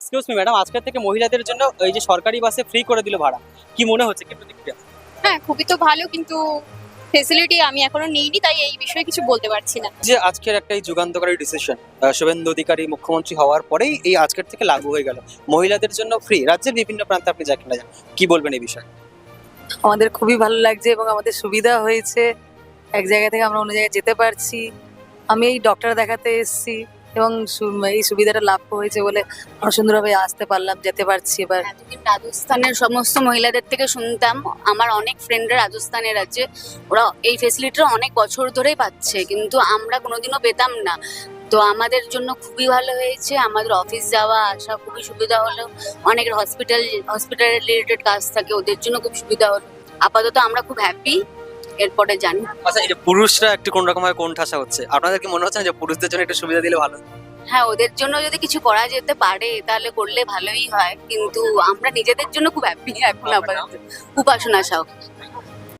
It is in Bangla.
এক্সকিউজ মি ম্যাডাম, আজকের থেকে মহিলাদের জন্য এই যে সরকারি বাসে ফ্রি করে দিল ভাড়া, কি মনে হচ্ছে, কি প্রতিক্রিয়া? হ্যাঁ, খুবই তো ভালো, কিন্তু ফেসিলিটি আমি এখনো নিইনি, তাই এই বিষয়ে কিছু বলতে পারছি না। যে আজকের একটা এই যুগান্তকারী ডিসিশন, শুভেন্দু অধিকারী মুখ্যমন্ত্রী হওয়ার পরেই এই আজকের থেকে লাগু হয়ে গেল মহিলাদের জন্য ফ্রি, রাজ্যের বিভিন্ন প্রান্তে আপনি যেখানে যান, কি বলবেন এই বিষয়ে? আমাদের খুবই ভালো লাগছে এবং আমাদের সুবিধা হয়েছে। এক জায়গা থেকে আমরা অন্য জায়গায় যেতে পারছি। আমি এই ডক্টর দেখাতে এসেছি এবং এই সুবিধাটা লাভ হয়েছে বলে আমরা সুন্দরভাবে আসতে পারলাম, যেতে পারছি এবার। এতদিন রাজস্থানের সমস্ত মহিলাদের থেকে শুনতাম, আমার অনেক ফ্রেন্ডরা রাজস্থানের আছে, ওরা এই ফেসিলিটিটা অনেক বছর ধরেই পাচ্ছে, কিন্তু আমরা কোনোদিনও পেতাম না। তো আমাদের জন্য খুবই ভালো হয়েছে, আমাদের অফিস যাওয়া আসা খুবই সুবিধা হলো। অনেক হসপিটাল রিলেটেড কাজ থাকে, ওদের জন্য খুব সুবিধা হলো। আপাতত আমরা খুব হ্যাপি, এরপরে জানি। আচ্ছা, এই যে পুরুষরা একটু কোন রকম ভাবে কোণঠাসা হচ্ছে, আপনাদের কি মনে হচ্ছে না যে পুরুষদের জন্য একটু সুবিধা দিলে ভালো? হ্যাঁ, ওদের জন্য যদি কিছু করা যেতে পারে তাহলে করলে ভালোই হয়, কিন্তু আমরা নিজেদের জন্য খুব হ্যাপি এখন আপাতত। উপাসনা সাউ।